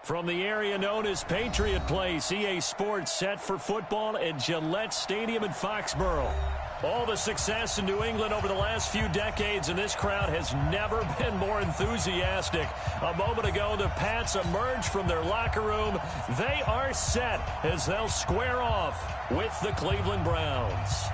From the area known as Patriot Place, EA Sports set for football at Gillette Stadium in Foxborough. All the success in New England over the last few decades, and this crowd has never been more enthusiastic. A moment ago, the Pats emerged from their locker room. They are set as they'll square off with the Cleveland Browns.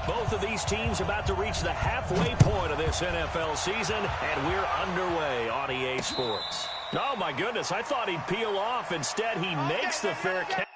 Both of these teams about to reach the halfway point of this NFL season, and we're underway on EA Sports. Oh, my goodness, I thought he'd peel off. Instead, he makes the fair catch.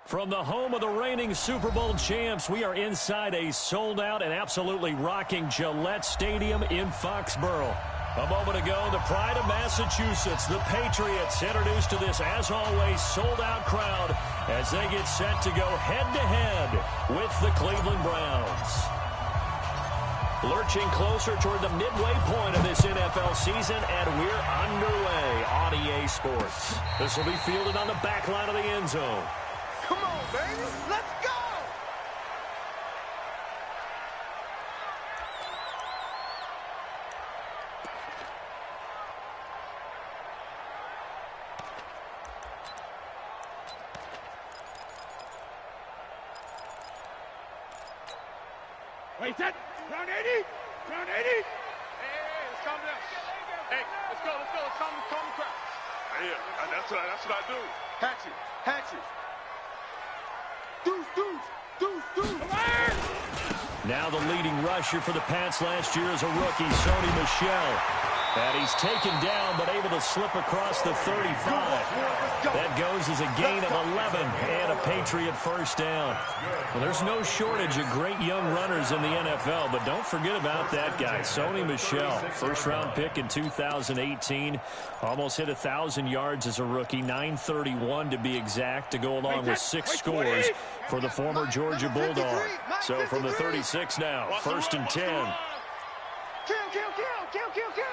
From the home of the reigning Super Bowl champs, we are inside a sold-out and absolutely rocking Gillette Stadium in Foxborough. A moment ago, the pride of Massachusetts, the Patriots, introduced to this, as always, sold-out crowd as they get set to go head-to-head with the Cleveland Browns. Lurching closer toward the midway point of this NFL season, and we're underway on EA Sports. This will be fielded on the back line of the end zone. Come on, baby. Let's go. Wait, set. Round 80. Round 80. Hey, let's calm down. Hey, let's go. Let's calm the crowd. Yeah, that's what I do. Hatchet. Hatchet. Deuce. Now the leading rusher for the Pats last year is a rookie, Sony Michel. And he's taken down, but able to slip across the 35. That goes as a gain of 11 and a Patriot first down. Well, there's no shortage of great young runners in the NFL, but don't forget about that guy, Sony Michel. First-round pick in 2018. Almost hit 1,000 yards as a rookie, 931 to be exact, to go along with 6 scores for the former Georgia Bulldog. So from the 36 now, first and 10. Kill, kill, kill, kill, kill, kill.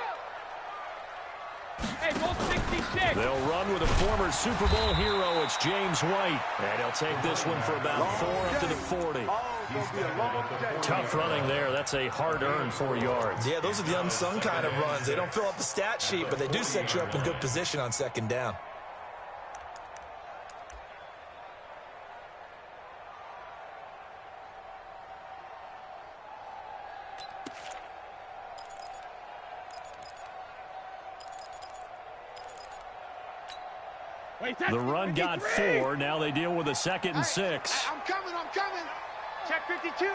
Hey, roll 66. They'll run with a former Super Bowl hero. It's James White. And he'll take this one for about 4 up to the 40. Tough running there. That's a hard-earned 4 yards. Yeah, those are the unsung kind of runs. They don't fill out the stat sheet, but they do set you up in good position on second down. The run got 4. Now they deal with a 2nd and 6. Hey, I'm coming, I'm coming. Check 52.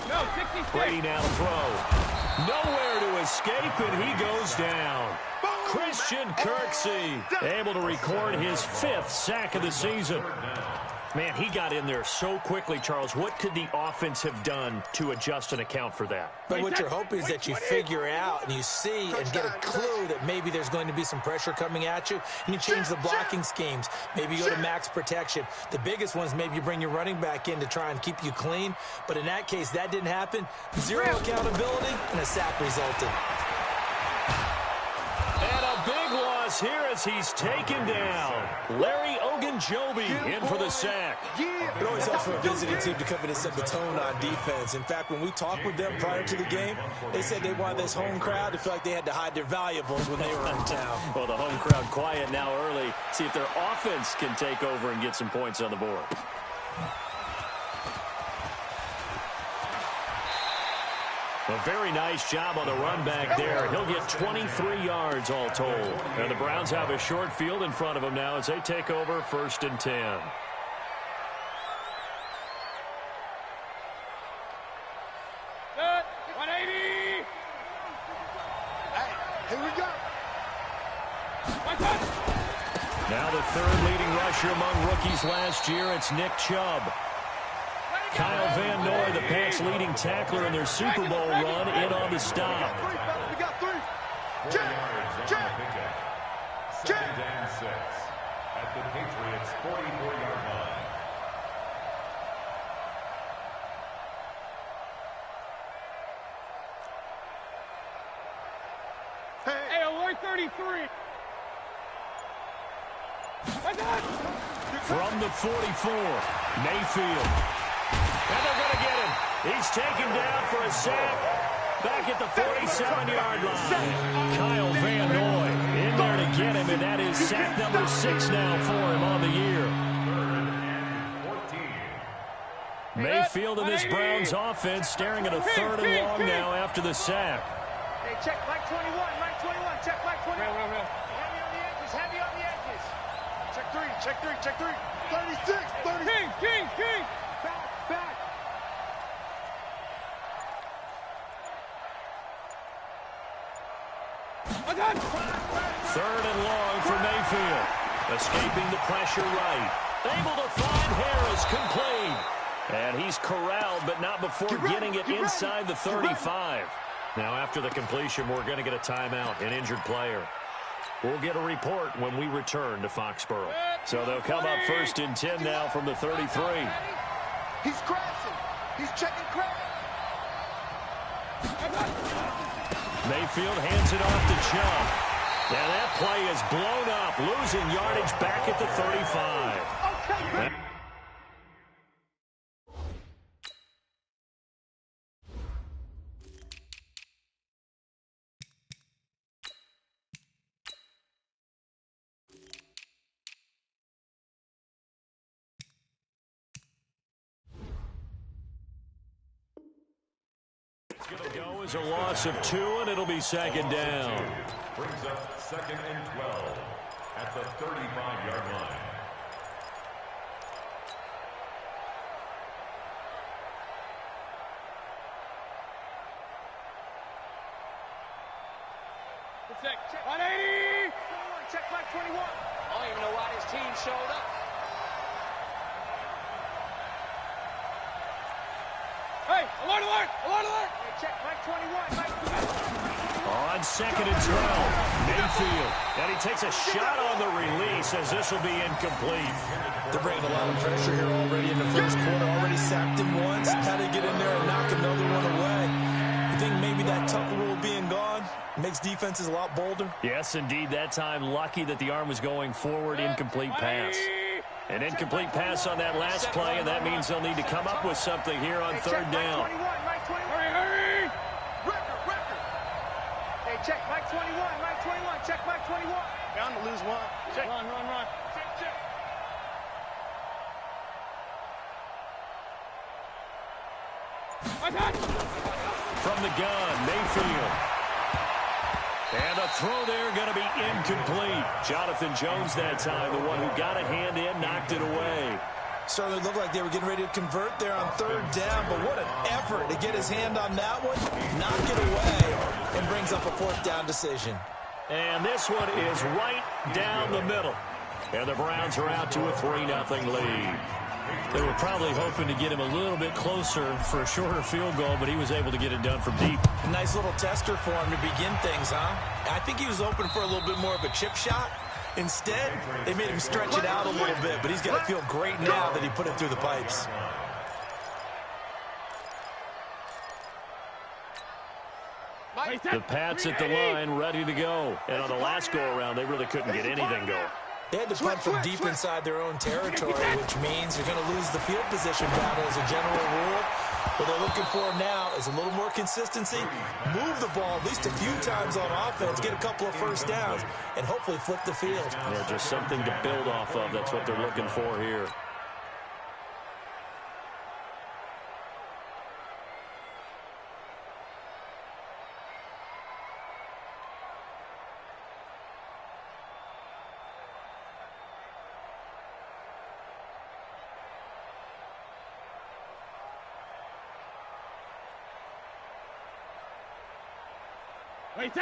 No, 66. Brady now to throw. Nowhere to escape, and he goes down. Christian Kirksey able to record his 5th sack of the season. Man, he got in there so quickly, Charles. What could the offense have done to adjust and account for that? But what you're hoping is that you figure out and you see and get a clue that maybe there's going to be some pressure coming at you, and you change the blocking schemes. Maybe you go to max protection. The biggest one is maybe you bring your running back in to try and keep you clean. But in that case, that didn't happen. 0 accountability, and a sack resulted. And a big loss here as he's taken down. Larry Ogunjobi in for the sack. It always helps for a visiting team to come in and set the tone on defense. In fact, when we talked with them prior to the game, they said they wanted this home crowd to feel like they had to hide their valuables when they were in town. Well, the home crowd quiet now early. See if their offense can take over and get some points on the board. A very nice job on the run back there. He'll get 23 yards all told. And the Browns have a short field in front of them now as they take over first and 10. Set, 180. Hey, here we go. Now the 3rd leading rusher among rookies last year, it's Nick Chubb. Kyle Van Noy, the Pats' leading tackler in their Super Bowl run, in on the stop. We got 3. Check, check, check. Second and 6 at the Patriots' 44-yard line. Hey, alert 33. From the 44, Mayfield. And they're going to get him. He's taken down for a sack back at the 47-yard line. Kyle Van Noy in there to get him, and that is sack number 6 now for him on the year. Mayfield and this Browns offense staring at a 3rd and long now after the sack. Hey, check Mike 21, Mike 21, check Mike 21. Real. Heavy on the edges, heavy on the edges. Check 3, check 3, check 3. 36, 30. King. Back. Third and long for Mayfield. Escaping the pressure right. Able to find Harris, complete. And he's corralled, but not before getting it inside the 35. Now after the completion, we're going to get a timeout, an injured player. We'll get a report when we return to Foxborough. So they'll come up first and 10 now from the 33. He's crashing. He's checking crash. Mayfield hands it off to Chubb. And that play is blown up, losing yardage back at the 35. Okay, Going to go as a loss of 2, and it'll be 2nd down. Brings up 2nd and 12 at the 35-yard line. 180. Check back 21. I don't even know why this team showed up. Hey, alert, alert, alert, alert. Hey, check back 21. On 2nd and 12, Mayfield. And he takes a shot on the release as this will be incomplete. They're bringing a lot of pressure here already in the first quarter. Already sacked him once. Had to get in there and knock another one away. You think maybe that Tucker rule being gone makes defenses a lot bolder? Yes, indeed. That time, lucky that the arm was going forward. Incomplete pass. An incomplete pass on that last play, and that means they'll need to come up with something here on 3rd down. Hurry, hurry. Record. Hey, check Mike 21. Mike 21. Check Mike 21. Bound to lose one. Check. Run. Check. From the gun, Mayfield. And the throw there going to be incomplete. Jonathan Jones that time, the one who got a hand in, knocked it away. Certainly looked like they were getting ready to convert there on 3rd down, but what an effort to get his hand on that one, knock it away, and brings up a 4th down decision. And this one is right down the middle. And the Browns are out to a 3-0 lead. They were probably hoping to get him a little bit closer for a shorter field goal, but he was able to get it done from deep. A nice little tester for him to begin things, huh? I think he was hoping for a little bit more of a chip shot. Instead, they made him stretch it out a little bit, but he's got to feel great now that he put it through the pipes. The Pats at the line, ready to go. And on the last go-around, they really couldn't get anything going. They had to punt from deep inside their own territory, which means you're going to lose the field position battle as a general rule. What they're looking for now is a little more consistency, move the ball at least a few times on offense, get a couple of first downs, and hopefully flip the field. Yeah, just something to build off of. That's what they're looking for here.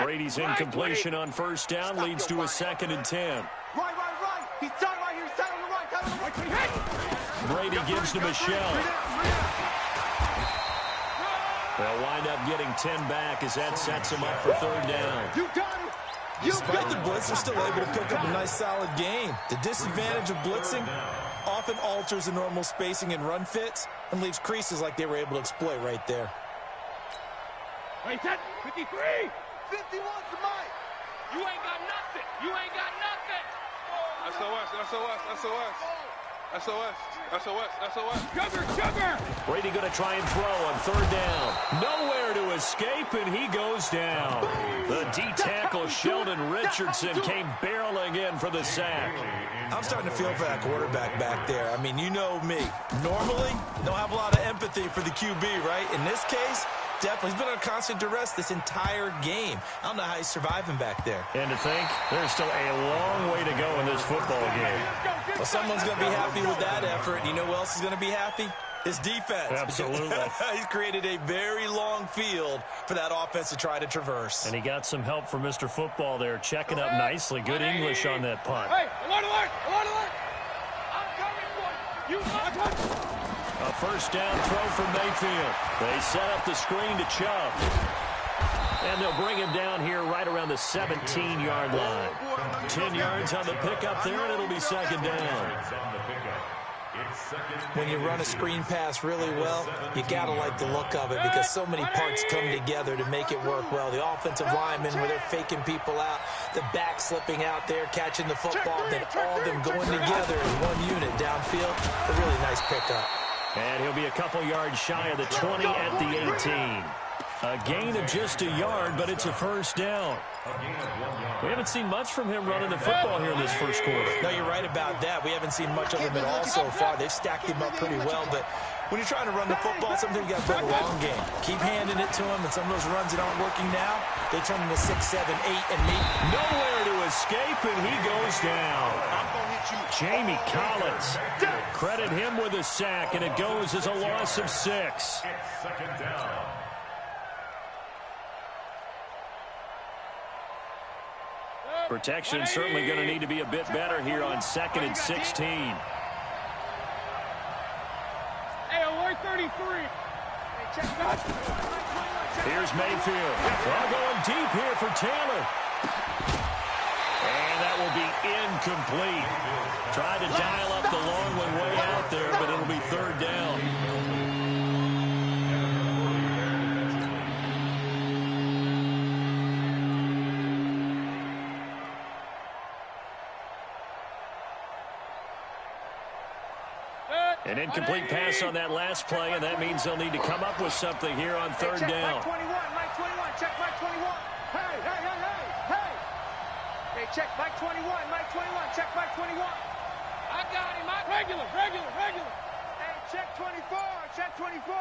Brady's incompletion on 1st down leads to a 2nd and 10. Right. He's tied right here. He's tied on the right. Brady gives to Michelle. They'll wind up getting 10 back as that sets him up for 3rd down. You got it. Despite the blitz, they're still able to pick up a nice solid gain. The disadvantage of blitzing often alters the normal spacing and run fits and leaves creases like they were able to exploit right there. Wait, 53. 51 to Mike. You ain't got nothing. SOS. Sugar. Brady going to try and throw on 3rd down. Nowhere to escape, and he goes down. The D-tackle Sheldon Richardson came barreling in for the sack. I'm starting to feel for that quarterback back there. I mean, you know me. Normally, don't have a lot of empathy for the QB, right? In this case, definitely. He's been on constant duress this entire game. I don't know how he's surviving back there. And to think, there's still a long way to go in this football game. Well, someone's going to be happy with that effort. You know who else is going to be happy? His defense. Absolutely. He's created a very long field for that offense to try to traverse. And he got some help from Mr. Football there, checking up nicely. Good English on that punt. Hey, alert. I'm coming for you. A 1st down throw from Mayfield. They set up the screen to Chubb. And they'll bring him down here right around the 17-yard line. 10 yards on the pickup there, and it'll be 2nd down. When you run a screen pass really well, you got to like the look of it because so many parts come together to make it work well. The offensive linemen where they're faking people out, the back slipping out there, catching the football, then all of them going together in one unit downfield. A really nice pickup. And he'll be a couple yards shy of the 20 at the 18. A gain of just a yard, but it's a 1st down. We haven't seen much from him running the football here in this first quarter. No, you're right about that. We haven't seen much of him at all so far. They've stacked him up pretty well, but when you're trying to run the football, sometimes you got to play the long game. Keep handing it to him, and some of those runs that aren't working now, they turn into 6, 7, 8, and meet. Nowhere to escape, and he goes down. Jamie Collins. Credit him with a sack, and it goes as a loss of 6. It's 2nd down. Protection certainly going to need to be a bit better here on 2nd and 16. Hey, alert 33. Here's Mayfield. Well, going deep here for Taylor. And that will be incomplete. Tried to dial up the long one way out there, but it'll be 3rd down. An incomplete pass on that last play, and that means they'll need to come up with something here on 3rd down. Mike 21, check Mike 21. Hey, hey, hey, hey, hey. Hey, check Mike 21, Mike 21, check Mike 21. I got him, Mike. Regular. Hey, check 24, check 24.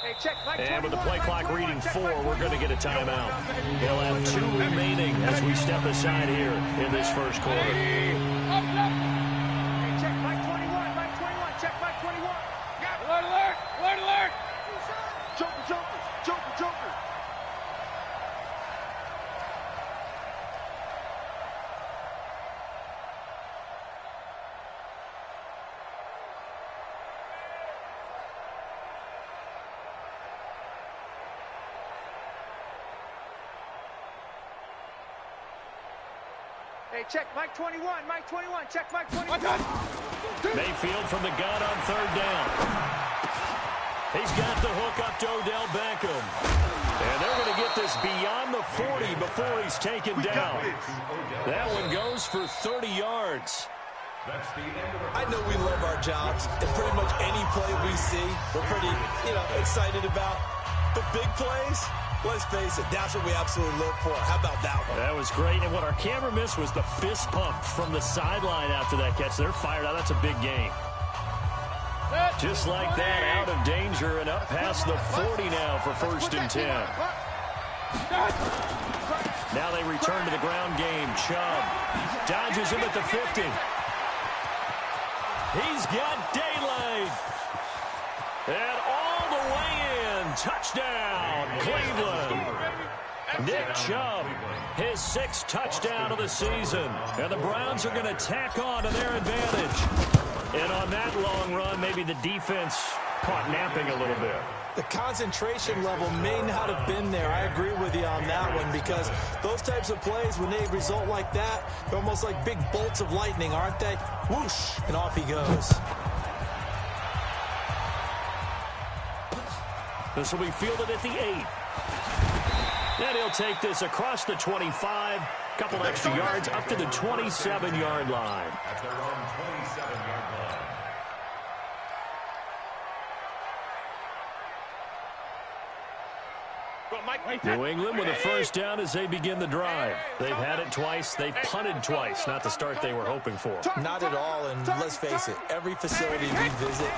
Hey, check Mike 21. And with the play clock reading 4, we're going to get a timeout. They'll have 2 remaining as we step aside here in this first quarter. Hey, check Mike 21, Mike 21, check Mike 21. Alert. Joker. Hey, check Mike 21, check Mike 21. Mayfield from the gun on 3rd down. He's got the hook up to Odell Beckham. And they're going to get this beyond the 40 before he's taken down. That one goes for 30 yards. I know we love our jobs, and pretty much any play we see, we're pretty, excited about. But big plays, let's face it, that's what we absolutely look for. How about that one? That was great, and what our camera missed was the fist pump from the sideline after that catch. They're fired out. That's a big game. Just like that, out of danger and up past the 40 now for 1st and 10. Now they return to the ground game. Chubb dodges him at the 50. He's got daylight. And all the way in. Touchdown, Cleveland. Nick Chubb, his 6th touchdown of the season. And the Browns are going to tack on to their advantage. And on that long run, maybe the defense caught napping a little bit. The concentration level may not have been there. I agree with you on that one, because those types of plays, when they result like that, they're almost like big bolts of lightning, aren't they? Whoosh, and off he goes. This will be fielded at the 8. Then he'll take this across the 25, couple extra yards up to the 27-yard line. At their own 27-yard line. New England with a 1st down as they begin the drive. They've had it twice. They've punted twice. Not the start they were hoping for. Not at all, and let's face it, every facility we visit,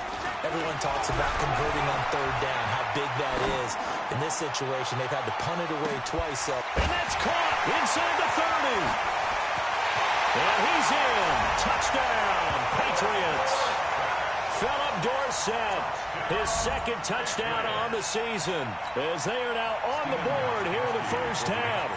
everyone talks about converting on 3rd down, how big that is. In this situation, they've had to punt it away twice. So. And that's caught inside the 30. And he's in. Touchdown, Patriots. Philip Dorsett, his 2nd touchdown on the season, as they are now on the board here in the first half.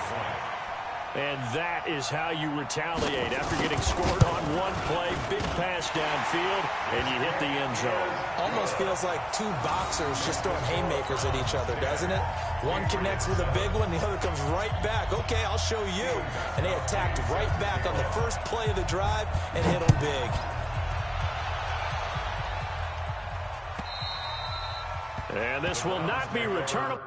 And that is how you retaliate after getting scored on one play, big pass downfield, and you hit the end zone. Almost feels like 2 boxers just throwing haymakers at each other, doesn't it? One connects with a big one, the other comes right back. Okay, I'll show you. And they attacked right back on the first play of the drive and hit them big. And this will not be returnable.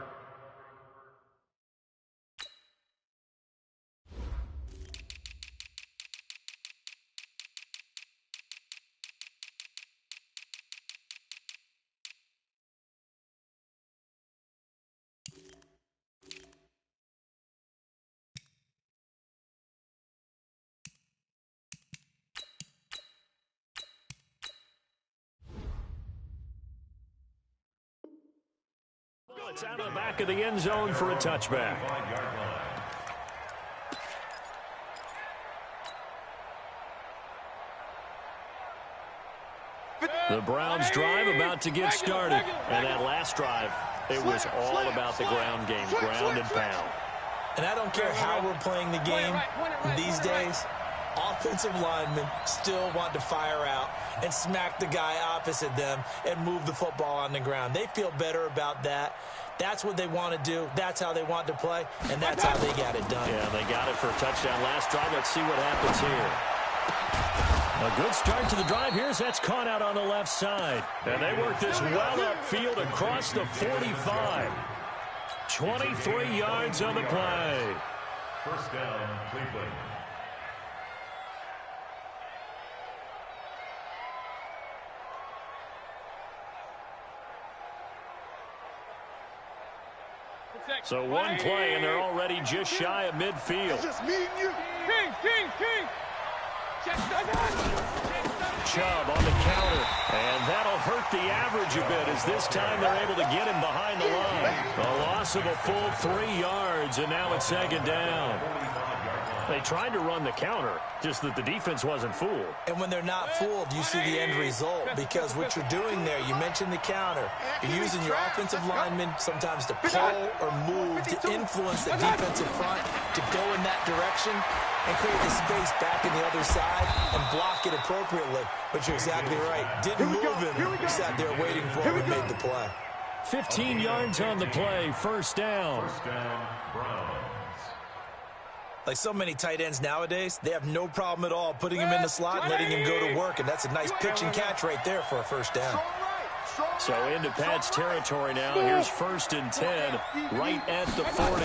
It's out of the back of the end zone for a touchback. The Browns drive about to get started. And that last drive It was all about the ground game, ground and pound. And I don't care how we're playing the game these days, offensive linemen still want to fire out and smack the guy opposite them and move the football on the ground. They feel better about that. That's what they want to do. That's how they want to play, and that's how they got it done. Yeah, they got it for a touchdown last drive. Let's see what happens here. A good start to the drive. That's caught out on the left side. And they work this well upfield across the 45. 23 yards on the play. First down, Cleveland. So one play, and they're already just shy of midfield. It's just me and you. King. Chubb on the counter, and that'll hurt the average a bit as this time they're able to get him behind the line. A loss of a full 3 yards, and now it's second down. They tried to run the counter, just that the defense wasn't fooled. And when they're not fooled, you see the end result, because what you're doing there, you mentioned the counter. You're using your offensive linemen sometimes to pull or move to influence the defensive front to go in that direction and create the space back in the other side and block it appropriately. But you're exactly right. Didn't move him. He sat there waiting for him and made the play. 15 yards on the play, first down. First down, Browns. Like so many tight ends nowadays, they have no problem at all putting him in the slot and letting him go to work. And that's a nice pitch and catch right there for a first down. So into Pat's territory now. Here's 1st and 10, right at the 40.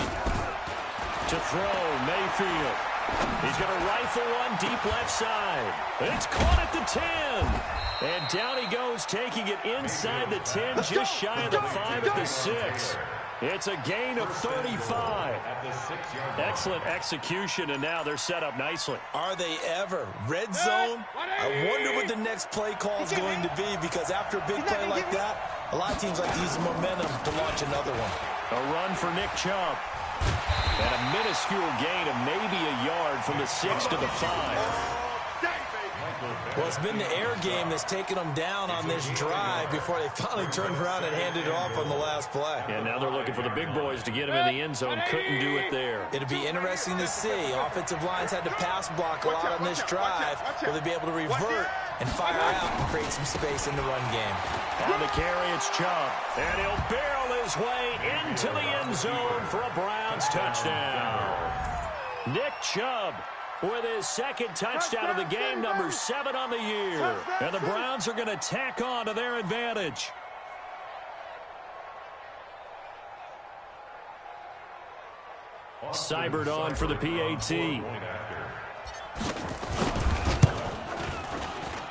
To throw, Mayfield. He's going to rifle one deep left side. It's caught at the 10. And down he goes, taking it inside the 10, just shy of the 5 at the 6. It's a gain of 35. Excellent execution, and now they're set up nicely. Are they ever? Red zone? I wonder what the next play call is going to be, because after a big play like that, a lot of teams like to use momentum to launch another one. A run for Nick Chubb. And a minuscule gain of maybe a yard from the 6 to the 5. Well, it's been the air game that's taken them down on this drive before they finally turned around and handed it off on the last play. And now they're looking for the big boys to get him in the end zone. Couldn't do it there. It'll be interesting to see. Offensive lines had to pass block a lot on this drive. Will they be able to revert and fire out and create some space in the run game? On the carry, it's Chubb. And he'll barrel his way into the end zone for a Browns touchdown. Nick Chubb with his second touchdown of the game, number 7 on the year. And the Browns are going to tack on to their advantage. Seibert on for the PAT.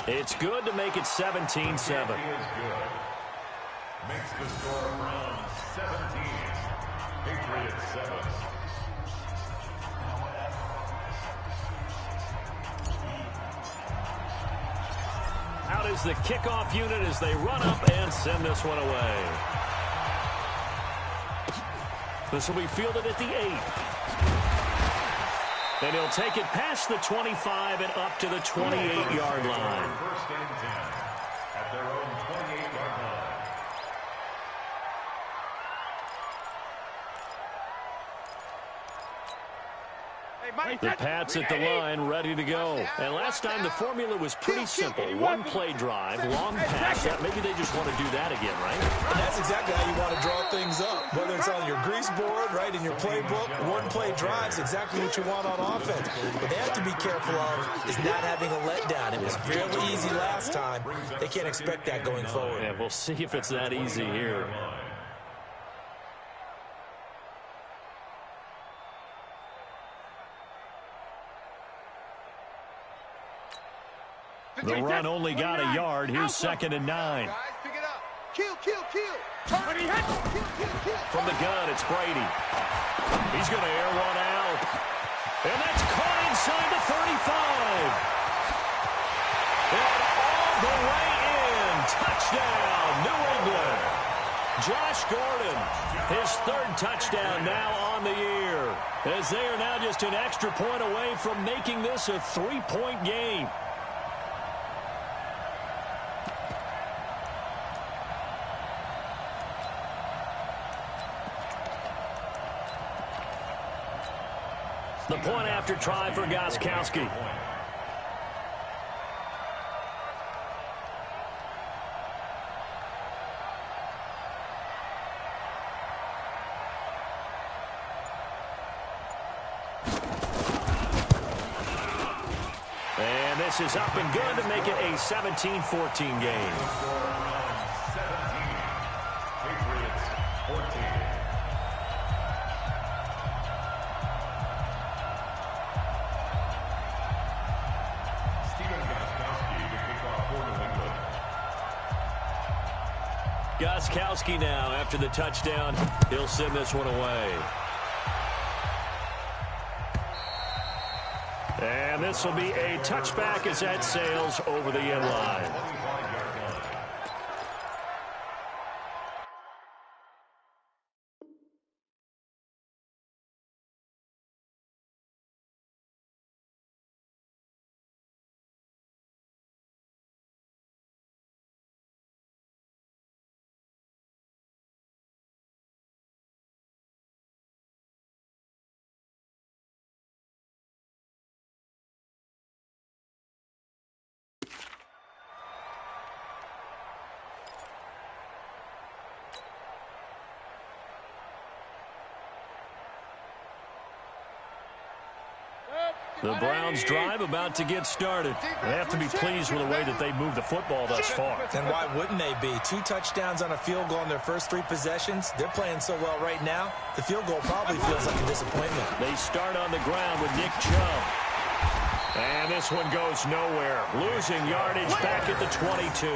It's good to make it 17-7. Makes the score Browns 17, Patriots 7. Out is the kickoff unit as they run up and send this one away. This will be fielded at the 8. And he'll take it past the 25 and up to the 28-yard line. First and 10 at their own 28-yard line. The Pats at the line, ready to go. And last time the formula was pretty simple. One play drive, long pass. Maybe they just want to do that again, right? And that's exactly how you want to draw things up. Whether it's on your grease board, right, in your playbook, one play drive is exactly what you want on offense. What they have to be careful of is not having a letdown. It was fairly easy last time. They can't expect that going forward. Yeah, we'll see if it's that easy here. The run only got a yard. Here's 2nd and 9. Kill. From the gun, it's Brady. He's going to air one out. And that's caught inside the 35. And all the way in. Touchdown, New England. Josh Gordon, his 3rd touchdown now on the year. As they are now just an extra point away from making this a 3-point game. The point after try for Gostkowski. And this is up and good to make it a 17-14 game. Gostkowski now after the touchdown. He'll send this one away. And this will be a touchback as that sails over the end line. The Browns drive about to get started. They have to be pleased with the way that they moved the football thus far. And why wouldn't they be? 2 touchdowns on a field goal in their first 3 possessions. They're playing so well right now, the field goal probably feels like a disappointment. They start on the ground with Nick Chubb. And this one goes nowhere. Losing yardage back at the 22.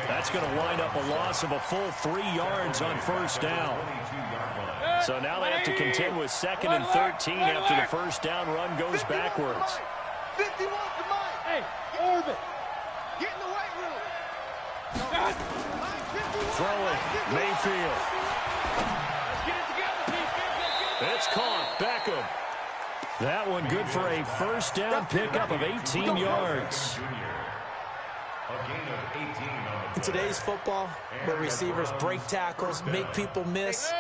That's going to wind up a loss of a full 3 yards on first down. So now they have to contend with 2nd and 13 after the first down run goes backwards. 51 to Mike. Hey, Orbit. Get in the weight room. Throwing, Mayfield. It's caught. Beckham. That one good for a first down pickup of 18 yards. In today's football, where receivers break tackles, make people miss,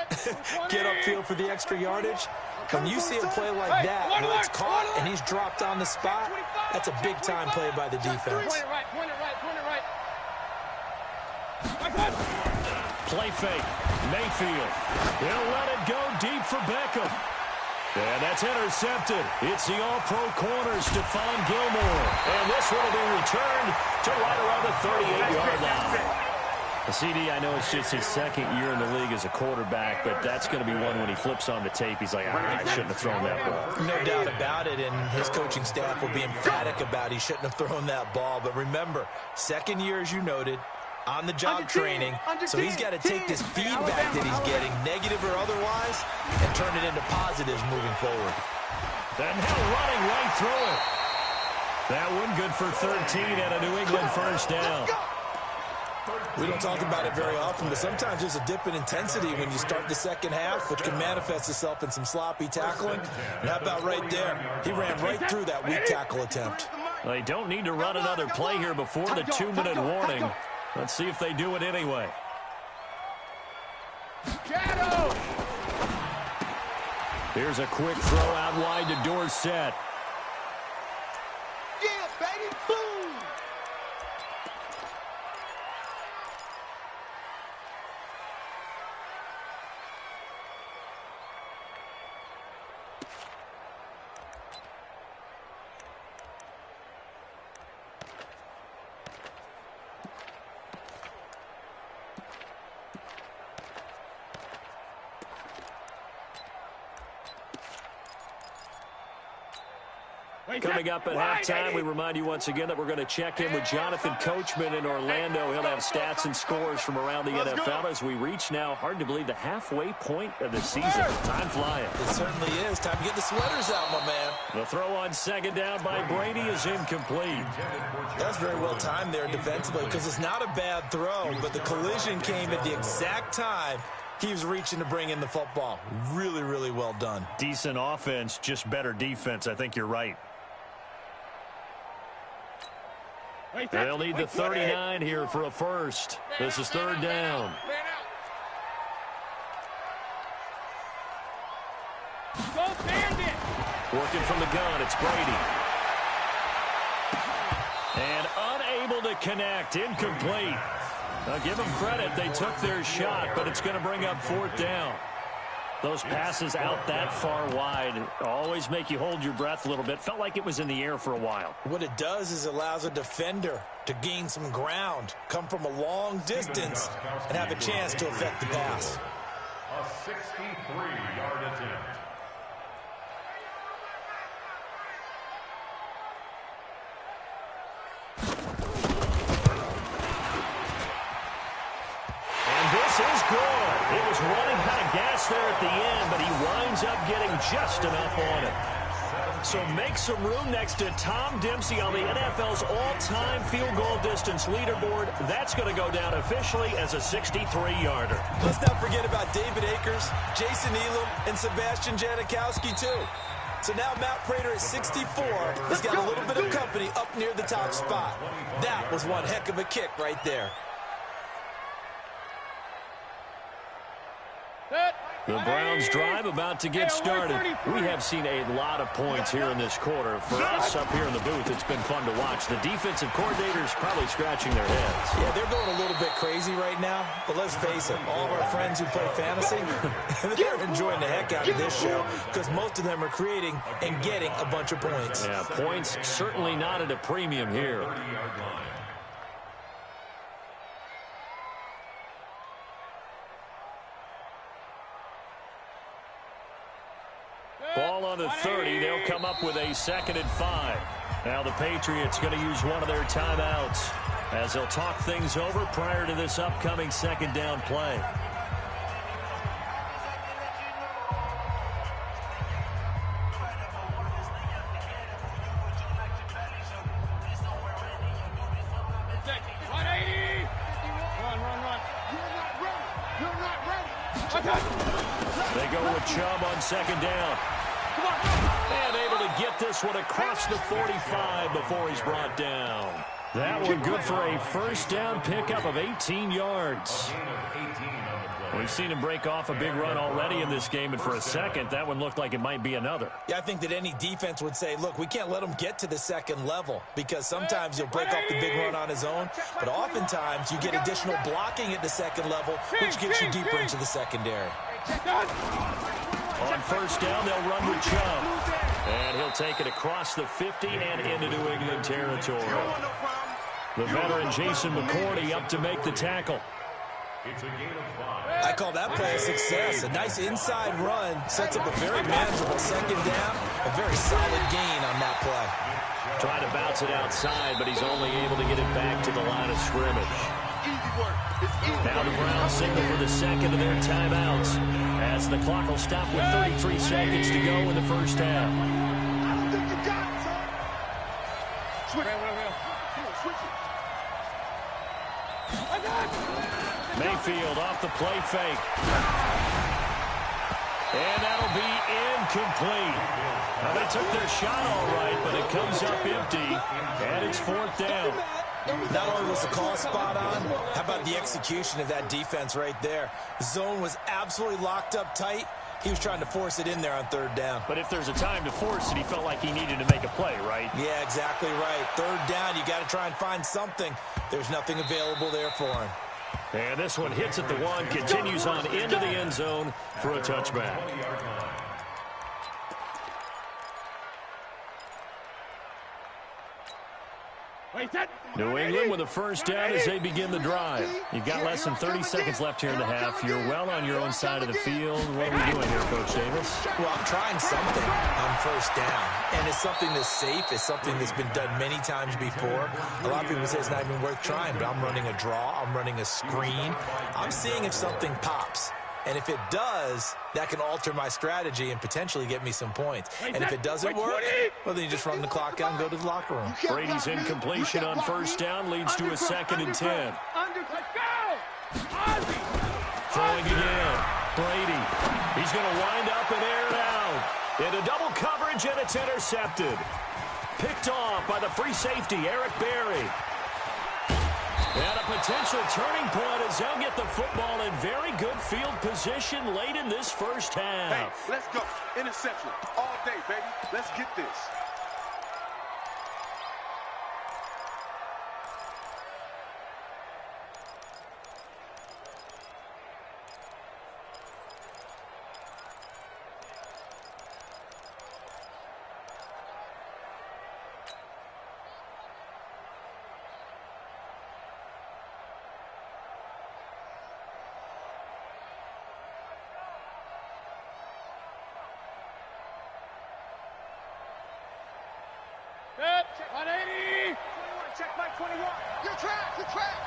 get upfield for the extra yardage, when you see a play like that, where it's caught and he's dropped on the spot, that's a big-time play by the defense. Play fake. Mayfield. He'll let it go deep for Beckham. And that's intercepted. It's the all-pro corner, Stephon Gilmore. And this one will be returned to right around the 38-yard line. The CD, I know it's just his 2nd year in the league as a quarterback, but that's going to be one when he flips on the tape. He's like, I shouldn't have thrown that ball. No doubt about it, and his coaching staff will be emphatic about he shouldn't have thrown that ball. But remember, 2nd year, as you noted, on-the-job training, so he's got to take this feedback that he's getting, negative or otherwise, and turn it into positives moving forward. Then Hill running right through it. That one good for 13 and a New England first down. We don't talk about it very often, but sometimes there's a dip in intensity when you start the second half, which can manifest itself in some sloppy tackling. And how about right there? He ran right through that weak tackle attempt. They don't need to run another play here before the 2-minute warning. Let's see if they do it anyway. Here's a quick throw out wide to Dorsett. Yeah, baby, boom! Coming up at halftime, we remind you once again that we're going to check in with Jonathan Coachman in Orlando. He'll have stats and scores from around the NFL as we reach now, hard to believe, the halfway point of the season. Time flying. It certainly is. Time to get the sweaters out, my man. The throw on 2nd down by Brady is incomplete. That's very well timed there defensively because it's not a bad throw, but the collision came at the exact time he was reaching to bring in the football. Really, really well done. Decent offense, just better defense. I think you're right. They'll need the 39 here for a first. This is 3rd down. Go Bandit! Working from the gun, it's Brady. And unable to connect, incomplete. Now give them credit, they took their shot, but it's going to bring up 4th down. Those passes out that far wide always make you hold your breath a little bit. Felt like it was in the air for a while. What it does is allows a defender to gain some ground, come from a long distance, and have a chance to affect the pass. A 63-yard attempt. This is good. It was running out of gas there at the end, but he winds up getting just enough on it. So make some room next to Tom Dempsey on the NFL's all-time field goal distance leaderboard. That's going to go down officially as a 63-yarder. Let's not forget about David Akers, Jason Elam, and Sebastian Janikowski, too. So now Matt Prater at 64 has got a little bit of company up near the top spot. That was one heck of a kick right there. The Browns drive about to get started. We have seen a lot of points here in this quarter. For us up here in the booth, it's been fun to watch. The defensive coordinators probably scratching their heads. Yeah, they're going a little bit crazy right now. But let's face it, all of our friends who play fantasy, they're enjoying the heck out of this show because most of them are creating and getting a bunch of points. Yeah, points certainly not at a premium here. Ball on the 30. They'll come up with a 2nd and 5. Now the Patriots going to use one of their timeouts as they'll talk things over prior to this upcoming 2nd down play. They go with Chubb on 2nd down. And able to get this one across the 45 before he's brought down. That one good for a 1st down pickup of 18 yards. We've seen him break off a big run already in this game, and for a second, that one looked like it might be another. Yeah, I think that any defense would say, look, we can't let him get to the 2nd level because sometimes he'll break off the big run on his own, but oftentimes you get additional blocking at the 2nd level, which gets you deeper into the secondary. On 1st down, they'll run with Chubb. And he'll take it across the 50 and into New England territory. The veteran Jason McCourty up to make the tackle. I call that play a success. A nice inside run sets up a very manageable 2nd down. A very solid gain on that play. Trying to bounce it outside, but he's only able to get it back to the line of scrimmage. Now the Browns signal for the 2nd of their timeouts as the clock will stop with 33 seconds to go in the 1st half. Mayfield off the play fake. And that'll be incomplete. Now they took their shot all right, but it comes up empty, and it's 4th down. Not only was the call spot on, how about the execution of that defense right there? The zone was absolutely locked up tight. He was trying to force it in there on 3rd down. But if there's a time to force it, he felt like he needed to make a play, right? Yeah, exactly right. 3rd down, you got to try and find something. There's nothing available there for him. And this one hits at the 1, continues on into the end zone for a touchback. New England with a 1st down as they begin the drive. You've got less than 30 seconds left here in the half. You're well on your own side of the field. What are we doing here, Coach Davis? Well, I'm trying something on 1st down. And it's something that's safe. It's something that's been done many times before. A lot of people say it's not even worth trying, but I'm running a draw. I'm running a screen. I'm seeing if something pops. And if it does, that can alter my strategy and potentially get me some points. And if it doesn't work, well, then you just run the clock out and go to the locker room. Brady's incompletion on 1st down leads to a 2nd and 10. Throwing again. Brady. He's going to wind up and air it out. Into double coverage, and it's intercepted. Picked off by the free safety, Eric Berry. And a potential turning point as they'll get the football in very good field position late in this first half. Hey, let's go. Interception all day, baby. Let's get this. Check 180. 21, check Mike 21. You're trapped, you're trapped.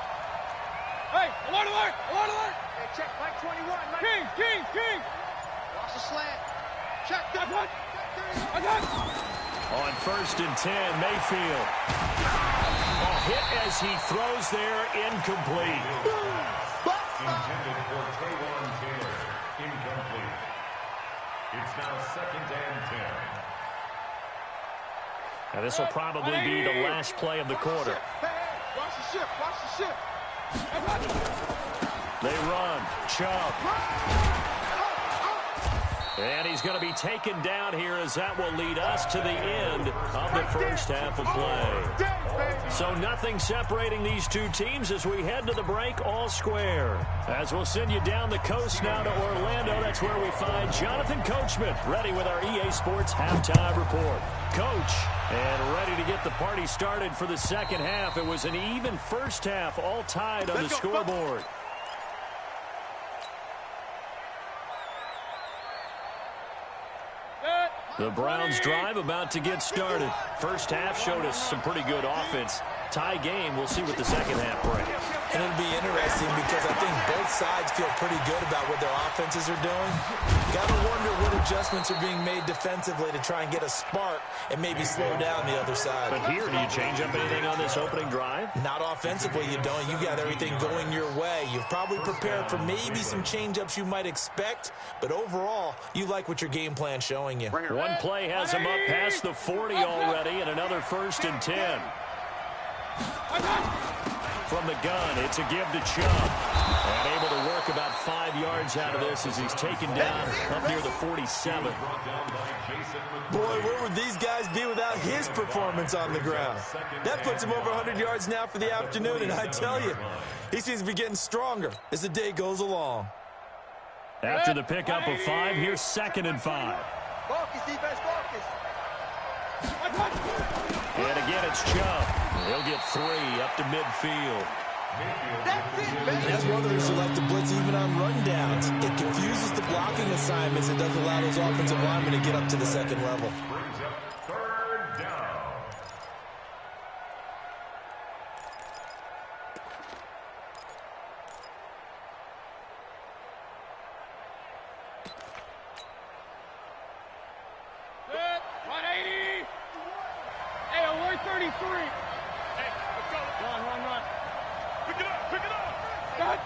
Hey, alert, alert, alert, alert. Hey, check Mike 21. Mike. King. Watch the slant. Check that one. On 1st and 10, Mayfield. A hit as he throws there, incomplete. Intended for Taywan Taylor. Incomplete. It's now 2nd and 10. Now this will probably be the last play of the quarter. Hey, watch the ship, watch the ship. They run. Chubb. And he's going to be taken down here as that will lead us to the end of the first half of play. So nothing separating these two teams as we head to the break all square. As we'll send you down the coast now to Orlando, that's where we find Jonathan Coachman ready with our EA Sports halftime report. Coach, and ready to get the party started for the second half. It was an even first half, all tied on the scoreboard. The Browns drive about to get started. First half showed us some pretty good offense. Tie game, we'll see what the second half brings. And it'll be interesting because I think both sides feel pretty good about what their offenses are doing. Got to wonder what adjustments are being made defensively to try and get a spark and maybe slow down the other side. But here, do you change up anything on this opening drive? Not offensively, you don't. You got everything going your way. You've probably prepared for maybe some change-ups you might expect, but overall, you like what your game plan's showing you. One play has him up past the 40 already, and another 1st and 10. From the gun, it's a give to Chubb. And able to work about 5 yards out of this as he's taken down up near the 47. Boy, where would these guys be without his performance on the ground? That puts him over 100 yards now for the afternoon, and I tell you, he seems to be getting stronger as the day goes along. After the pickup of 5, here's 2nd and 5. Focus, defense, focus. And again, it's Chubb. He'll get 3 up to midfield. There's others who like to blitz even on rundowns. It confuses the blocking assignments and doesn't allow those offensive linemen to get up to the second level. Brings up 3rd down. Good. 180. Hey, alert 33. Hey, let's go. Run. Pick it up. Got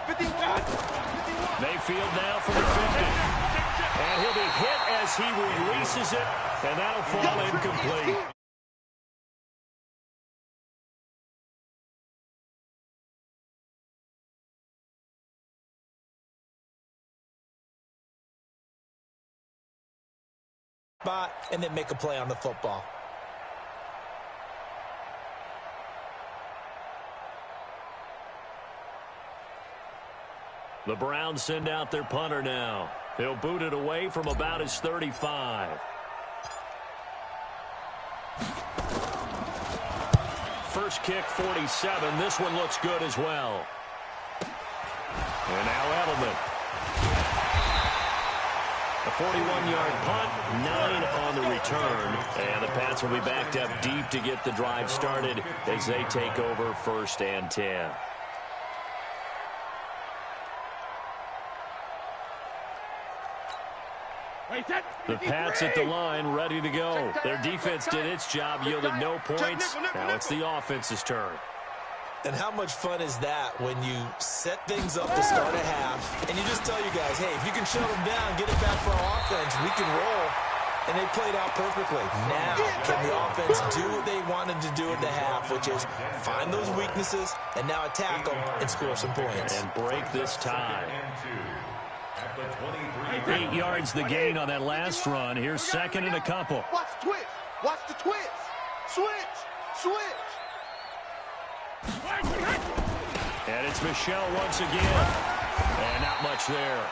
51. Mayfield now from the 50. And he'll be hit as he releases it, and that'll fall incomplete. And then make a play on the football. The Browns send out their punter now. He'll boot it away from about his 35. First kick, 47. This one looks good as well. And now Edelman. A 41-yard punt, 9 on the return. And the Pats will be backed up deep to get the drive started as they take over 1st and 10. The Pats at the line, ready to go. Their defense did its job, yielded no points. Now it's the offense's turn. And how much fun is that when you set things up to start a half, and you just tell your guys, hey, if you can shut them down, get it back for our offense, we can roll. and they played out perfectly. Now, can the offense do what they wanted to do at the half, which is find those weaknesses and now attack them and score some points. And break this tie. 8 yards the gain on that last run. Here's second and a couple. Watch the twitch. Watch the twitch. Switch. Switch. And it's Michelle once again. And not much there.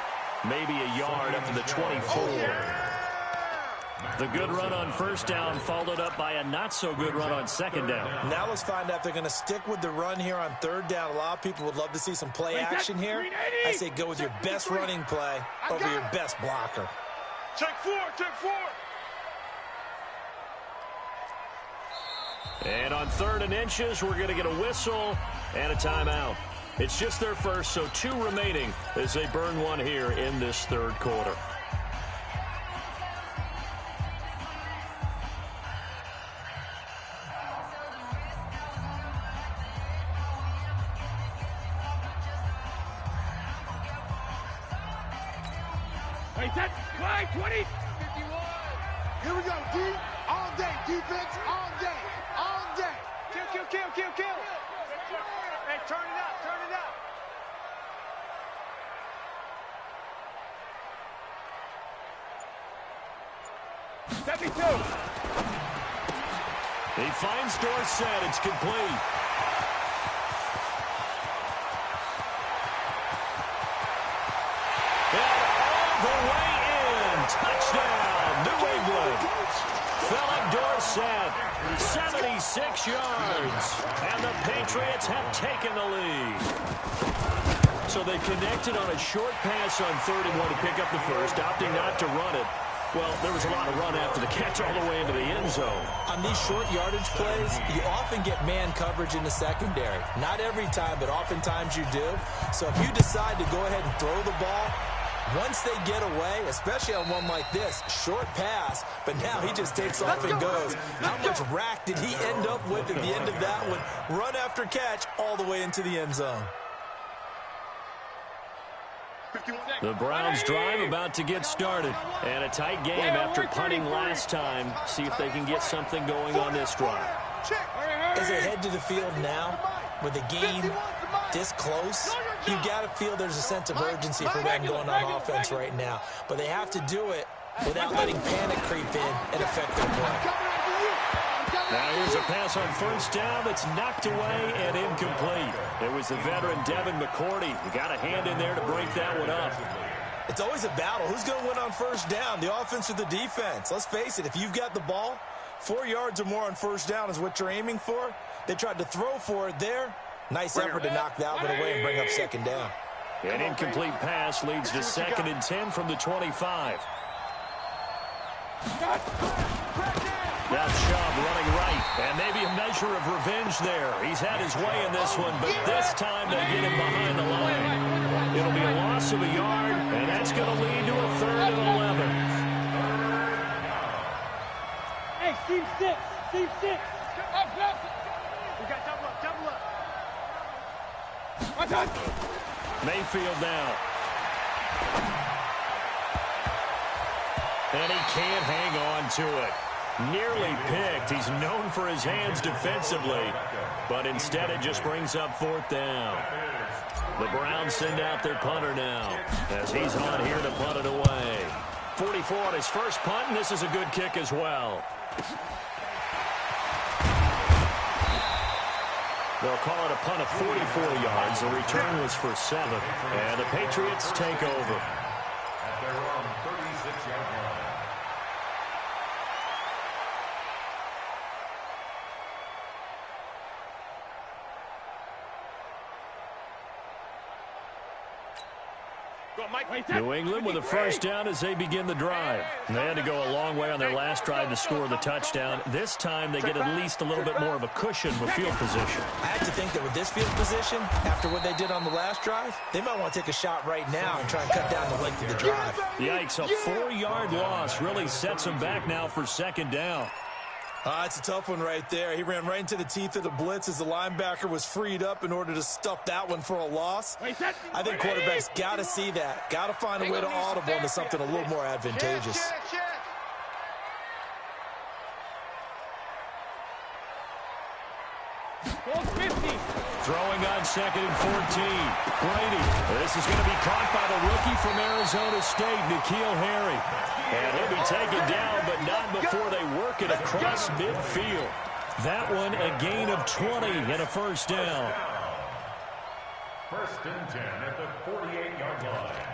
Maybe a yard up to the 24. The good run on first down followed up by a not-so-good run on second down. Now let's find out if they're going to stick with the run here on third down. A lot of people would love to see some play action here. I say go with your best running play over your best blocker. Check four, check four. And on 3rd and inches, we're going to get a whistle and a timeout. It's just their first, so 2 remaining as they burn one here in this third quarter. Wait, that's flag 20. 51. Here we go, D. All day. Defense all day. All day. Kill, kill, kill, kill, kill. Hey, turn it up. Turn it up. He finds Dorsett. It's complete. And all the way in. Touchdown, New England. Philip Dorsett, 76 yards. And the Patriots have taken the lead. So they connected on a short pass on 31 to pick up the first, opting not to run it. Well, there was a lot of run after the catch all the way into the end zone. On these short yardage plays, you often get man coverage in the secondary. Not every time, but oftentimes you do. So if you decide to go ahead and throw the ball, once they get away, especially on one like this, short pass, but now he just takes off and goes. How much rack did he end up with at the end of that one? Run after catch all the way into the end zone. The Browns drive about to get started. And a tight game after punting last time. See if they can get something going on this drive. As they head to the field now, with the game this close, you got to feel there's a sense of urgency for them going on offense right now. But they have to do it without letting panic creep in and affect their play. Now here's a pass on first down that's knocked away and incomplete. It was the veteran Devin McCourty. You got a hand in there to break that one up. It's always a battle. Who's going to win on first down, the offense or the defense? Let's face it, if you've got the ball, 4 yards or more on first down is what you're aiming for. They tried to throw for it there. Nice effort to knock that one away and bring up second down. An incomplete pass leads to 2nd and 10 from the 25. Now Chubb running right, and maybe a measure of revenge there. He's had his way in this one, but this time they get him behind the line. It'll be a loss of a yard, and that's going to lead to a 3rd and 11. Hey, team 6. Team 6. We got double up, double up. Mayfield now. And he can't hang on to it. Nearly picked. He's known for his hands defensively, but instead it just brings up 4th down. The Browns send out their punter now as he's on here to punt it away. 44 on his first punt, and this is a good kick as well. They'll call it a punt of 44 yards. The return was for 7, and the Patriots take over. At their own 36-yard line. New England with a first down as they begin the drive. They had to go a long way on their last drive to score the touchdown. This time they get at least a little bit more of a cushion with field position. I have to think that with this field position, after what they did on the last drive, they might want to take a shot right now and try and cut down the length of the drive. Yikes, a 4-yard loss really sets them back now for 2nd down. It's a tough one right there. He ran right into the teeth of the blitz as the linebacker was freed up in order to stuff that one for a loss. I think quarterbacks got to see that. Got to find a way to audible into something a little more advantageous. Throwing on 2nd and 14. Brady. This is going to be caught by the rookie from Arizona State, N'Keal Harry. And he'll be taken down, but not before they work it across midfield. That one a gain of 20 and a first down. 1st and 10 at the 48-yard line.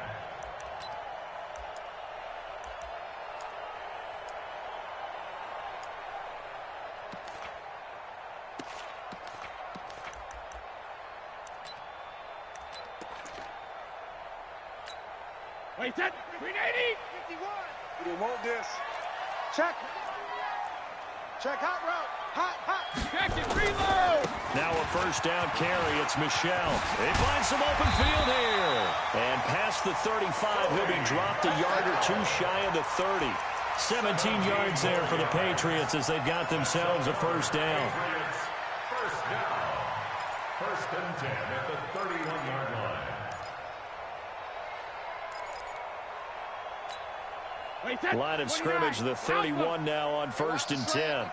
Wait, set. 380. 51. We didn't want this. Check. Check hot route. Hot. Check it. Reload. Now a first down carry. It's Michelle. He finds some open field here. And past the 35, he'll be dropped a yard or two shy of the 30. 17 yards there for the Patriots as they've got themselves a first down. First down. 1st and 10 at the 31-yard line. Line of scrimmage, the 31 now on 1st and 10.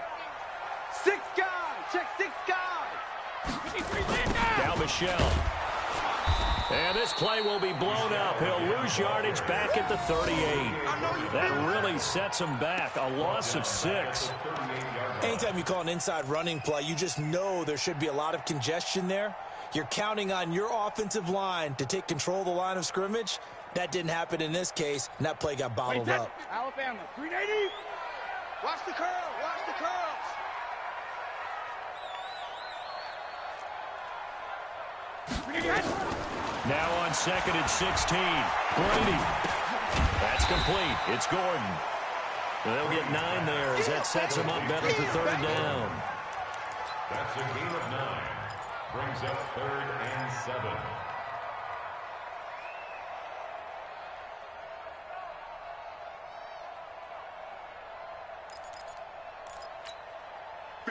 6 guys. Check 6 guys. Now Michelle. And this play will be blown up. He'll lose yardage back at the 38. That really sets him back. A loss of 6. Anytime you call an inside running play, you just know there should be a lot of congestion there. You're counting on your offensive line to take control of the line of scrimmage. That didn't happen in this case, and that play got bottled up. Alabama, 380. Watch the curl. Watch the curls. Now on 2nd and 16. Brady. That's complete. It's Gordon. They'll get 9 there as that sets him up better for 3rd down. That's a gain of 9. Brings up 3rd and 7.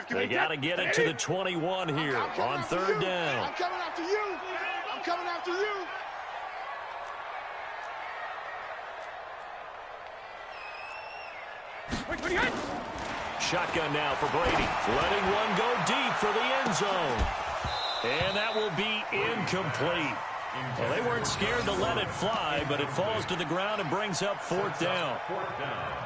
They got to get it to the 21 here on 3rd down. I'm coming after you. I'm coming after you. Shotgun now for Brady. Letting one go deep for the end zone. And that will be incomplete. Well, they weren't scared to let it fly, but it falls to the ground and brings up 4th down.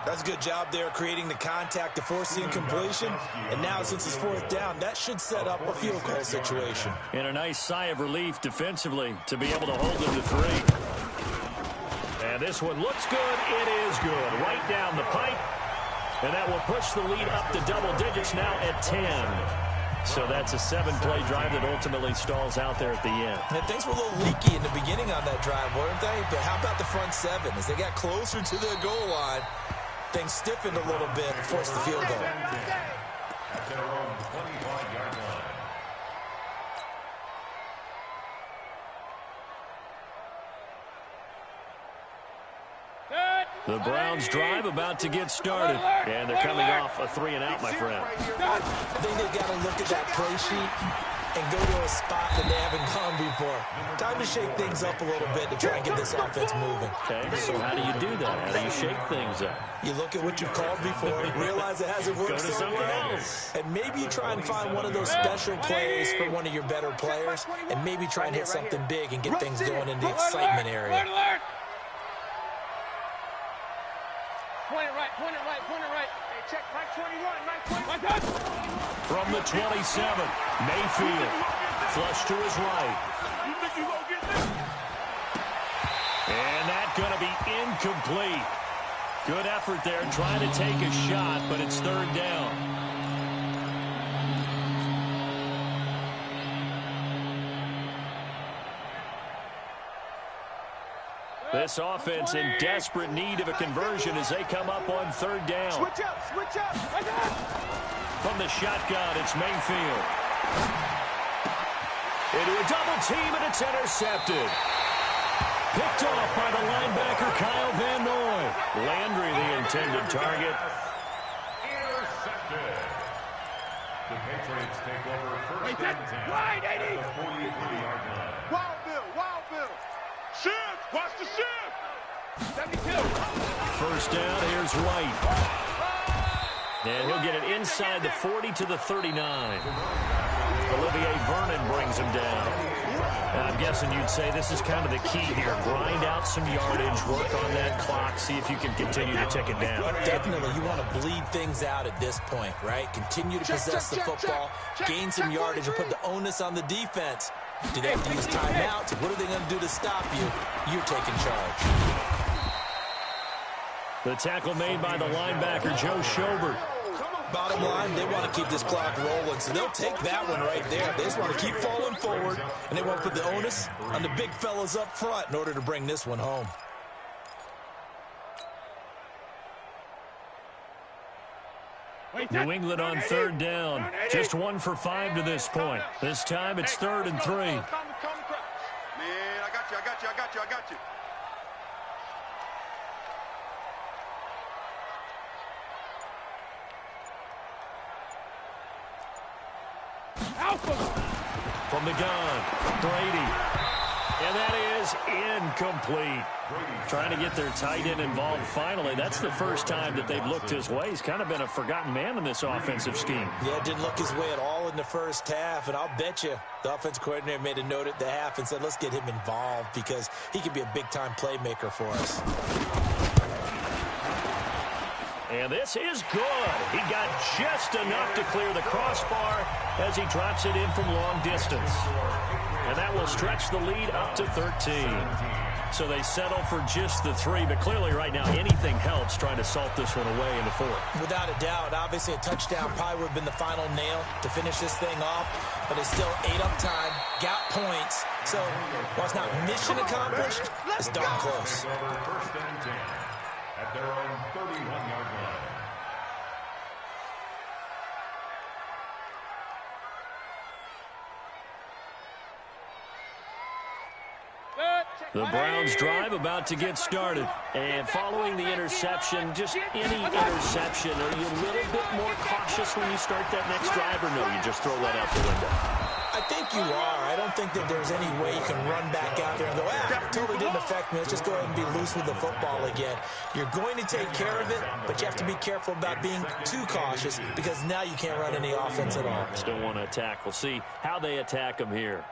That's a good job there creating the contact to force the incompletion. And now since it's 4th down, that should set up a field goal situation. And a nice sigh of relief defensively to be able to hold them to 3. And this one looks good. It is good. Right down the pipe. And that will push the lead up to double digits now at 10. So that's a 7-play drive that ultimately stalls out there at the end. And things were a little leaky in the beginning on that drive, weren't they? But how about the front 7? As they got closer to the goal line, things stiffened a little bit and forced the field goal. At their own 25-yard line. The Browns drive about to get started. And they're coming off a 3-and-out, my friend. I think they've got to look at that play sheet and go to a spot that they haven't gone before. Time to shake things up a little bit to try and get this offense moving. Okay, so how do you do that? How do you shake things up? You look at what you've called before, realize it hasn't worked so well, and maybe you try and find one of those special plays for one of your better players, and maybe try and hit something big and get things going in the excitement area. Point it right. Hey, check Mike 21. Mike 21. From the 27, Mayfield. Flush to his right. And that's going to be incomplete. Good effort there trying to take a shot, but it's 3rd down. This offense in desperate need of a conversion as they come up on 3rd down. Switch up. From the shotgun, it's Mayfield. Into a double team, and it's intercepted. Picked off by the linebacker, Kyle Van Noy. Landry, the intended target. Intercepted. The Patriots take over 1st and 10 at the 43-yard line. Wild Bill. Shift. Watch the shift. 72. First down, here's White. And he'll get it inside the 40 to the 39. Olivier Vernon brings him down. And I'm guessing you'd say this is kind of the key here. Grind out some yardage, work on that clock, see if you can continue to tick it down. Definitely, you want to bleed things out at this point, right? Continue to possess the football, gain some yardage, and put the onus on the defense. Do they have to use timeouts? What are they going to do to stop you? You're taking charge. The tackle made by the linebacker, Joe Schobert. Bottom line, they want to keep this clock rolling, so they'll take that one right there. They just want to keep falling forward, and they want to put the onus on the big fellas up front in order to bring this one home. New England on third down. Just 1 for 5 to this point. This time it's 3rd and 3. Man, I got you. From the gun, Brady. And that is incomplete. Trying to get their tight end involved finally. That's the first time that they've looked his way. He's kind of been a forgotten man in this offensive scheme. Yeah, it didn't look his way at all in the first half, and I'll bet you the offense coordinator made a note at the half and said, let's get him involved because he could be a big-time playmaker for us. And this is good. He got just enough to clear the crossbar as he drops it in from long distance. And that will stretch the lead up to 13. So they settle for just the 3, but clearly right now anything helps trying to salt this one away in the 4th. Without a doubt, obviously a touchdown probably would have been the final nail to finish this thing off, but it's still 8 up time, got points. So while it's not mission accomplished, it's darn close. First and 10 at their own 31-yard line. The Browns drive about to get started. And following the interception, just any interception, are you a little bit more cautious when you start that next drive, or no, you just throw that out the window? I think you are. I don't think that there's any way you can run back out there and go, it totally didn't affect me. Let's just go ahead and be loose with the football again. You're going to take care of it, but you have to be careful about being too cautious because now you can't run any offense at all. Still want to attack. We'll see how they attack him here.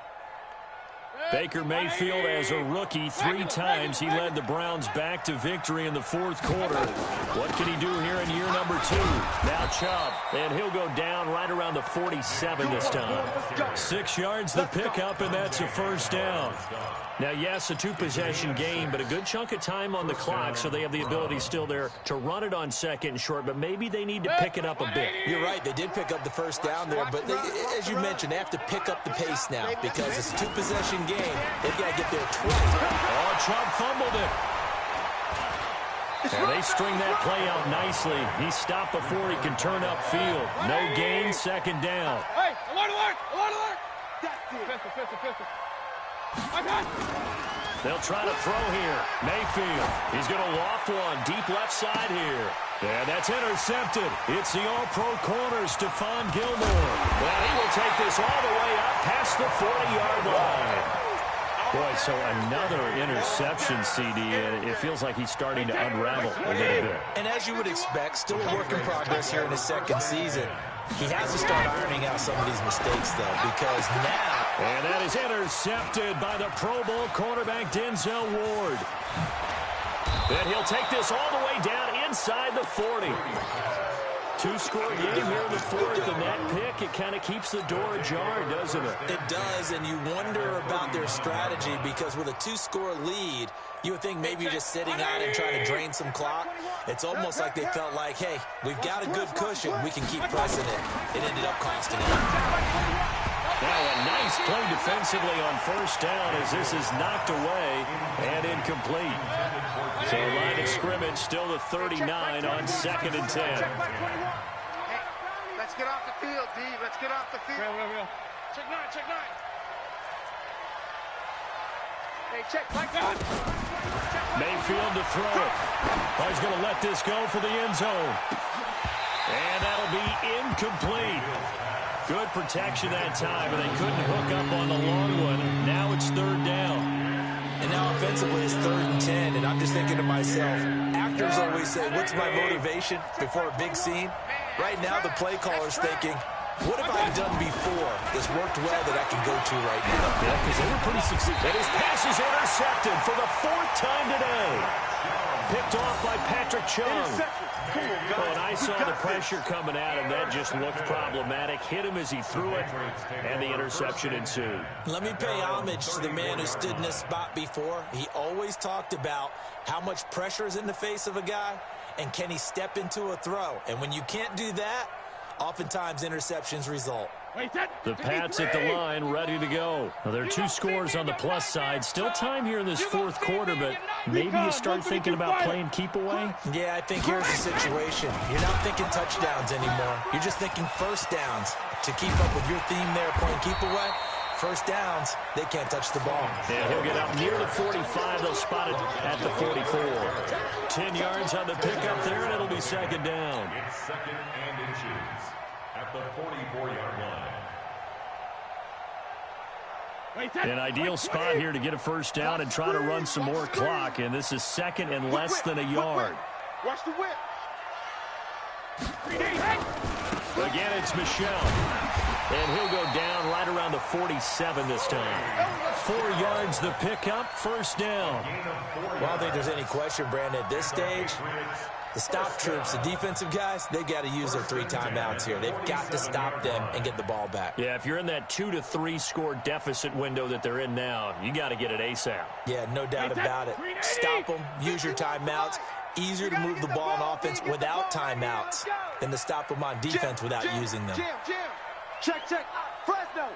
Baker Mayfield, as a rookie, 3 times he led the Browns back to victory in the 4th quarter. What can he do here in year number 2? Now Chubb, and he'll go down right around the 47 this time. 6 yards the pickup, and that's a first down. Now, yes, a 2-possession game, but a good chunk of time on the clock, so they have the ability still there to run it on 2nd and short, but maybe they need to pick it up a bit. You're right. They did pick up the first down there, but as you mentioned, they have to pick up the pace now because it's a 2-possession game. They've got to get there twice. Oh, Chubb fumbled it. And they string that play out nicely. He's stopped before he can turn upfield. No gain, 2nd down. Hey, alert, alert, alert, alert. Pistol. They'll try to throw here. Mayfield, he's going to loft one deep left side here. And that's intercepted. It's the all-pro corner, Stephon Gilmore. Well, he will take this all the way up past the 40-yard line. Boy, so another interception, CD, and it feels like he's starting to unravel a little bit. And as you would expect, still a work in progress here in his 2nd season. He has to start ironing out some of these mistakes, though, because now... And that is intercepted by the Pro Bowl cornerback Denzel Ward. Then he'll take this all the way down inside the 40. 2-score game here in the 4th, and that pick, it kind of keeps the door ajar, doesn't it? It does, and you wonder about their strategy because with a 2-score lead, you would think maybe you're just sitting out and trying to drain some clock. It's almost like they felt like, hey, we've got a good cushion. We can keep pressing it. It ended up costing it. Now a nice play defensively on 1st down as this is knocked away and incomplete. So line of scrimmage still the 39 on 2nd and 10. Hey, let's get off the field, D. Let's get off the field. Real. Check 9, check 9. Hey, check, Mike. Mayfield to throw it. Oh, he's going to let this go for the end zone. And that'll be incomplete. Good protection that time, but they couldn't hook up on the long one. Now it's 3rd down. And now offensively it's 3rd and 10, and I'm just thinking to myself, actors always say, what's my motivation before a big scene? Right now, the play caller's thinking, what have I done before that's worked well that I can go to right now? Yeah, because they were pretty successful. And his pass is intercepted for the 4th time today. Picked off by Patrick Chung. Oh, and I saw the pressure coming at him. That just looked problematic. Hit him as he threw it, and the interception ensued. Let me pay homage to the man who stood in this spot before. He always talked about how much pressure is in the face of a guy, and can he step into a throw? And when you can't do that, oftentimes interceptions result. The Pats at the line, ready to go. Well, there are 2 scores on the plus side. Still time here in this 4th quarter, but maybe you start thinking about playing keep away? Yeah, I think here's the situation. You're not thinking touchdowns anymore. You're just thinking first downs. To keep up with your theme there, playing keep away, first downs, they can't touch the ball. And he'll get up near the 45. They'll spot it at the 44. 10 yards on the pickup there, and it'll be 2nd down. It's 2nd and inches at the 44-yard line. An ideal spot here to get a first down and try to run some more clock, and this is 2nd and less than a yard. Watch the whip. Again, it's Michel. And he'll go down right around the 47 this time. 4 yards the pickup, first down. Well, I don't think there's any question, Brandon, at this stage, the stop troops, the defensive guys, they got to use their 3 timeouts here. They've got to stop them and get the ball back. Yeah, if you're in that 2 to 3 score deficit window that they're in now, you got to get it ASAP. Yeah, no doubt about it. Stop them, use your timeouts. Easier to move the ball on offense without timeouts than to stop them on defense without using them. Check. Fresno.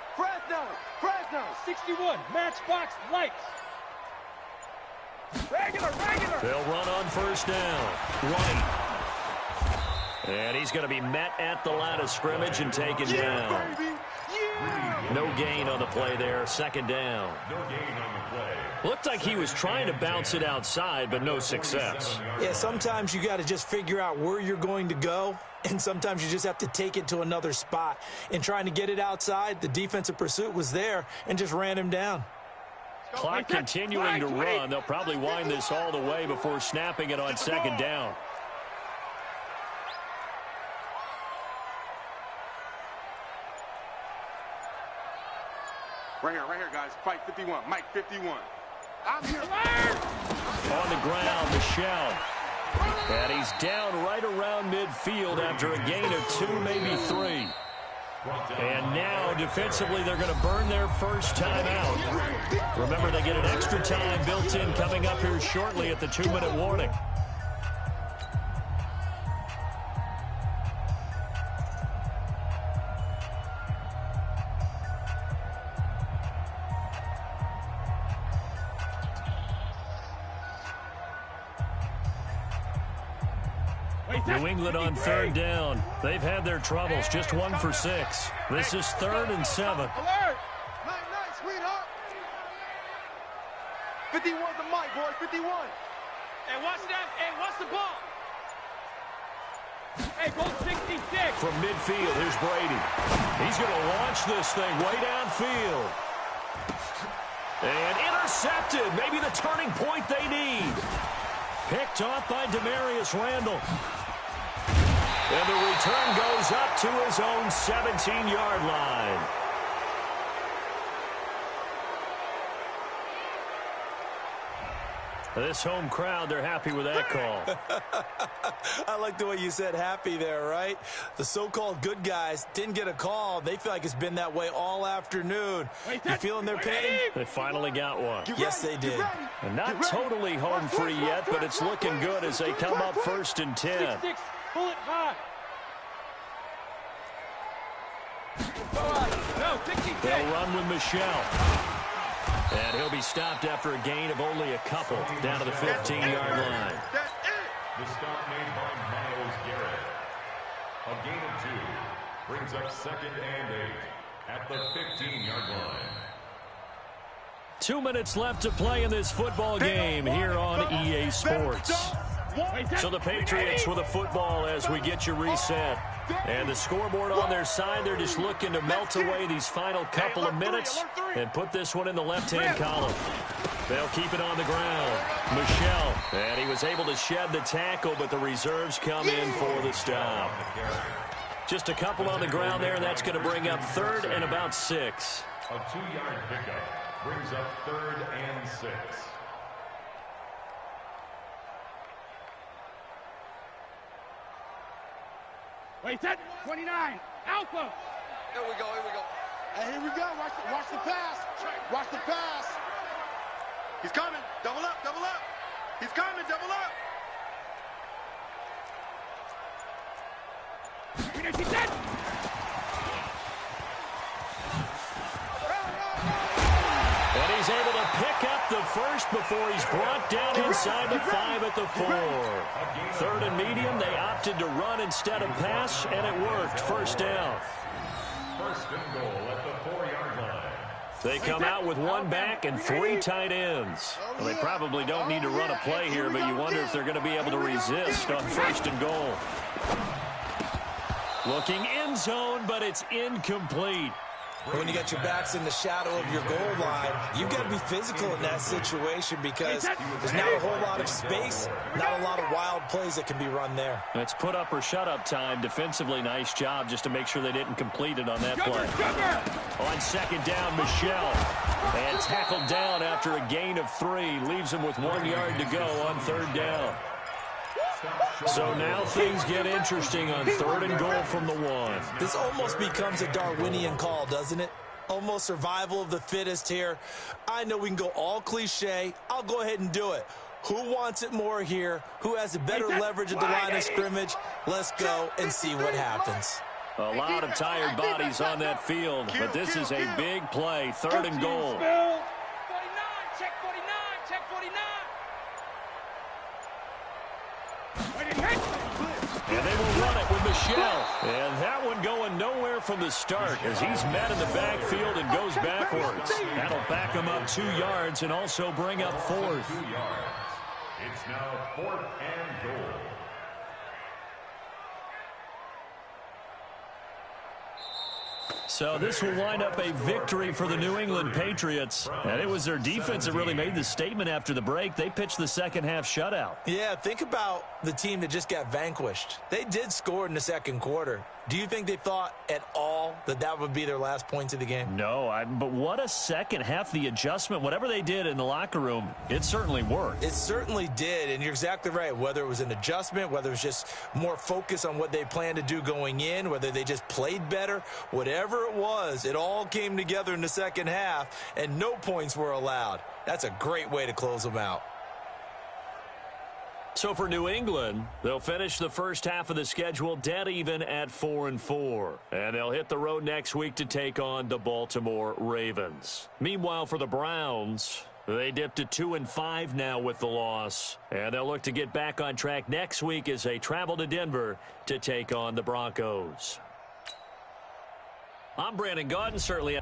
61. Matchbox lights. Regular. They'll run on first down. White. And he's going to be met at the line of scrimmage and taken down. No gain on the play there. 2nd down. No gain on the play. Looked like he was trying to bounce it outside, but no success. Yeah, sometimes you got to just figure out where you're going to go, and sometimes you just have to take it to another spot. In trying to get it outside, the defensive pursuit was there and just ran him down. Clock continuing to run. They'll probably wind this all the way before snapping it on 2nd down. Right here, guys. Fight 51. Mike 51. I'm here. On the ground, Michel. And he's down right around midfield after a gain of 2, maybe 3. And now, defensively, they're going to burn their first time out. Remember, they get an extra time built in coming up here shortly at the 2-minute warning. New England on 3rd down. They've had their troubles, just 1 for 6. This is 3rd and 7. Alert! Night, sweetheart. 51's the mic, boys. 51. Hey, watch that. Hey, watch the ball. Hey, go 66. From midfield, here's Brady. He's going to launch this thing way downfield. And intercepted. Maybe the turning point they need. Picked off by Demarius Randall. And the return goes up to his own 17-yard line. This home crowd, they're happy with that call. I like the way you said happy there, right? The so-called good guys didn't get a call. They feel like it's been that way all afternoon. You feeling their pain? They finally got one. Yes, they did. And not totally home free yet, but it's looking good as they come up 1st and 10. Bullet high. No, 66. They'll run with Michel. And he'll be stopped after a gain of only a couple down to the 15-yard line. The stop made by Myles Garrett. A gain of 2 brings up 2nd and 8 at the 15-yard line. 2 minutes left to play in this football game here on EA Sports. So the Patriots with a football as we get you reset. And the scoreboard on their side, they're just looking to melt away these final couple of minutes and put this one in the left-hand column. They'll keep it on the ground. Michel, and he was able to shed the tackle, but the reserves come in for the stop. Just a couple on the ground there, and that's going to bring up 3rd and about 6. A 2-yard pickup brings up 3rd and 6. Wait, set. 29. Alpha. Here we go, here we go. Hey, here we go. Watch the pass. Watch the pass. He's coming. Double up, double up. He's coming, double up. He's set. And he's able to pick up the first before he's brought down inside the 5 at the 4. 3rd and medium, they opted to run instead of pass, and it worked. First down. First and goal at the 4-yard line. They come out with 1 back and 3 tight ends. Well, they probably don't need to run a play here, but you wonder if they're going to be able to resist on 1st and goal. Looking end zone, but it's incomplete. When you got your backs in the shadow of your goal line, you've got to be physical in that situation because there's not a whole lot of space, not a lot of wild plays that can be run there. It's put up or shut up time. Defensively, nice job just to make sure they didn't complete it on that play. On 2nd down, Michel. And tackled down after a gain of 3. Leaves him with 1 yard to go on 3rd down. So now things get interesting on 3rd and goal from the 1. This almost becomes a Darwinian call, doesn't it? Almost survival of the fittest here. I know we can go all cliche. I'll go ahead and do it. Who wants it more here? Who has a better leverage at the line of scrimmage? Let's go and see what happens. A lot of tired bodies on that field, but this is a big play. 3rd and goal. 49, check 49, check 49. And they will run it with Michel. And that one going nowhere from the start as he's met in the backfield and goes backwards. That'll back him up 2 yards and also bring up 4th. 2 yards. It's now 4th and goal. So this will wind up a victory for the New England Patriots. And it was their defense that really made the statement after the break. They pitched the second half shutout. Yeah, think about the team that just got vanquished. They did score in the 2nd quarter. Do you think they thought at all that that would be their last points of the game? No, but what a second half. The adjustment, whatever they did in the locker room, it certainly worked. It certainly did, and you're exactly right. Whether it was an adjustment, whether it was just more focus on what they planned to do going in, whether they just played better, whatever it was, it all came together in the second half, and no points were allowed. That's a great way to close them out. So for New England, they'll finish the first half of the schedule dead even at 4-4. And they'll hit the road next week to take on the Baltimore Ravens. Meanwhile, for the Browns, they dipped to 2-5 now with the loss. And they'll look to get back on track next week as they travel to Denver to take on the Broncos. I'm Brandon Gaudin, certainly.